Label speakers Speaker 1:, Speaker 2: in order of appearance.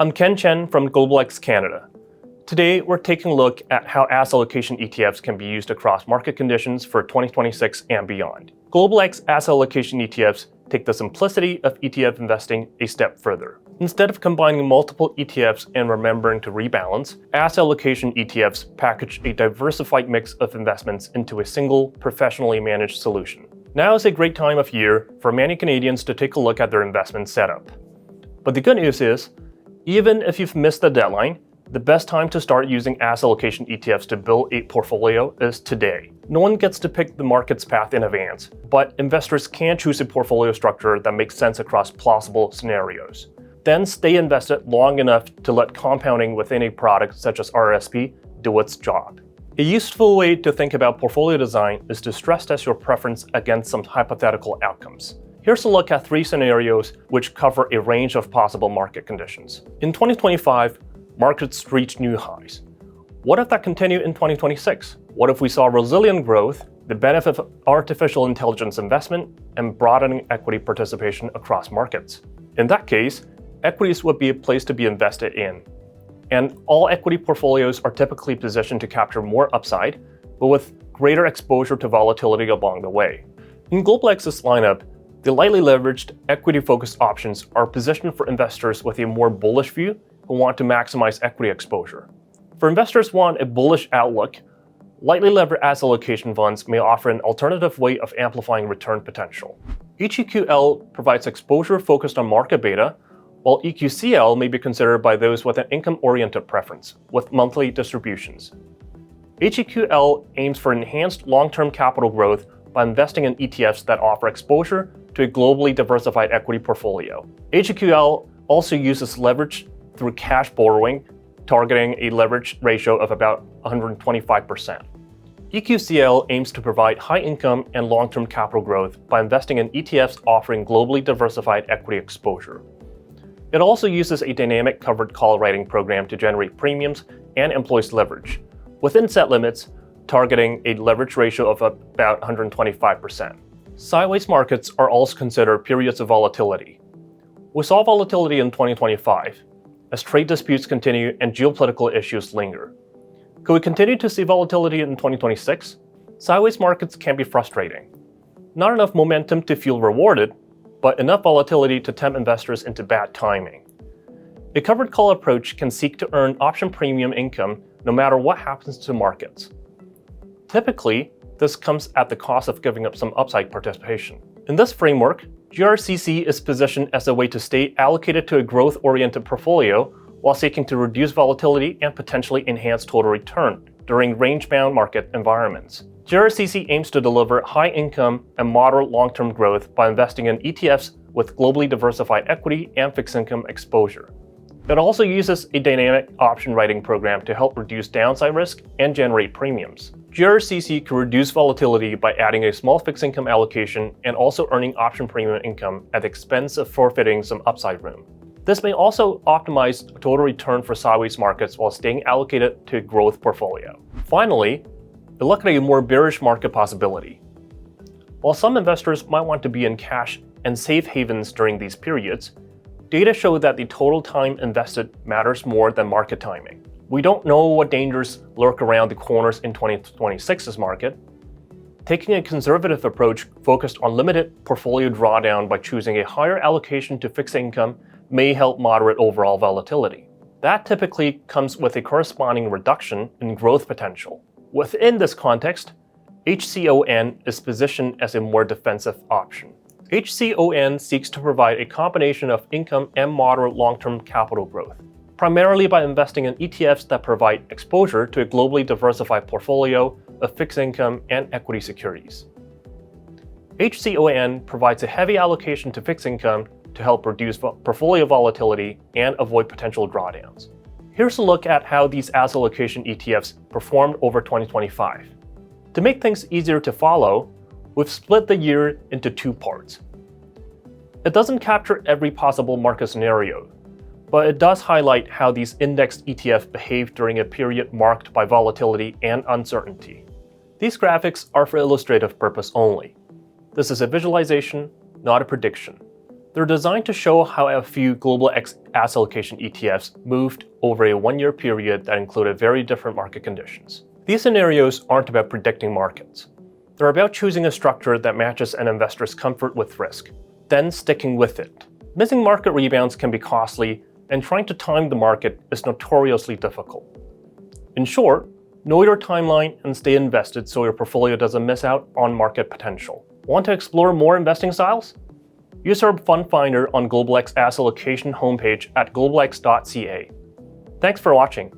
Speaker 1: I'm Chen from GlobalX Canada. Today, we're taking a look at how asset allocation ETFs can be used across market conditions for 2026 and beyond. GlobalX asset allocation ETFs take the simplicity of ETF investing a step further. Instead of combining multiple ETFs and remembering to rebalance, asset allocation ETFs package a diversified mix of investments into a single, professionally managed solution. Now is a great time of year for many Canadians to take a look at their investment setup. But the good news is, even if you've missed the deadline, the best time to start using asset allocation ETFs to build a portfolio is today. No one gets to pick the market's path in advance, but investors can choose a portfolio structure that makes sense across plausible scenarios. Then stay invested long enough to let compounding within a product such as RSP do its job. A useful way to think about portfolio design is to stress test your preference against some hypothetical outcomes. Here's a look at 3 scenarios which cover a range of possible market conditions. In 2025, markets reached new highs. What if that continued in 2026? What if we saw resilient growth, the benefit of artificial intelligence investment, and broadening equity participation across markets? In that case, equities would be a place to be invested in. And all equity portfolios are typically positioned to capture more upside, but with greater exposure to volatility along the way. In GlobalX's lineup, the lightly leveraged, equity-focused options are positioned for investors with a more bullish view who want to maximize equity exposure. For investors who want a bullish outlook, lightly levered asset allocation funds may offer an alternative way of amplifying return potential. HEQL provides exposure focused on market beta, while EQCL may be considered by those with an income-oriented preference, with monthly distributions. HEQL aims for enhanced long-term capital growth by investing in ETFs that offer exposure to a globally diversified equity portfolio. HEQL also uses leverage through cash borrowing, targeting a leverage ratio of about 125%. EQCL aims to provide high income and long-term capital growth by investing in ETFs offering globally diversified equity exposure. It also uses a dynamic covered call writing program to generate premiums and employs leverage, within set limits, targeting a leverage ratio of about 125%. Sideways markets are also considered periods of volatility. We saw volatility in 2025, as trade disputes continue and geopolitical issues linger. Could we continue to see volatility in 2026? Sideways markets can be frustrating. Not enough momentum to feel rewarded, but enough volatility to tempt investors into bad timing. A covered call approach can seek to earn option premium income no matter what happens to markets. Typically, this comes at the cost of giving up some upside participation. In this framework, GRCC is positioned as a way to stay allocated to a growth-oriented portfolio while seeking to reduce volatility and potentially enhance total return during range-bound market environments. GRCC aims to deliver high income and moderate long-term growth by investing in ETFs with globally diversified equity and fixed income exposure. It also uses a dynamic option writing program to help reduce downside risk and generate premiums. GRCC can reduce volatility by adding a small fixed income allocation and also earning option premium income at the expense of forfeiting some upside room. This may also optimize total return for sideways markets while staying allocated to a growth portfolio. Finally, a look at a more bearish market possibility. While some investors might want to be in cash and safe havens during these periods, data show that the total time invested matters more than market timing. We don't know what dangers lurk around the corners in 2026's market. Taking a conservative approach focused on limited portfolio drawdown by choosing a higher allocation to fixed income may help moderate overall volatility. That typically comes with a corresponding reduction in growth potential. Within this context, HCON is positioned as a more defensive option. HCON seeks to provide a combination of income and moderate long-term capital growth, primarily by investing in ETFs that provide exposure to a globally diversified portfolio of fixed income and equity securities. HCON provides a heavy allocation to fixed income to help reduce portfolio volatility and avoid potential drawdowns. Here's a look at how these asset allocation ETFs performed over 2025. To make things easier to follow, we've split the year into 2 parts. It doesn't capture every possible market scenario, but it does highlight how these indexed ETFs behave during a period marked by volatility and uncertainty. These graphics are for illustrative purpose only. This is a visualization, not a prediction. They're designed to show how a few global asset allocation ETFs moved over a one-year period that included very different market conditions. These scenarios aren't about predicting markets. They're about choosing a structure that matches an investor's comfort with risk, then sticking with it. Missing market rebounds can be costly, and trying to time the market is notoriously difficult. In short, know your timeline and stay invested so your portfolio doesn't miss out on market potential. Want to explore more investing styles? Use our Fund Finder on GlobalX Asset Allocation homepage at globalx.ca. Thanks for watching.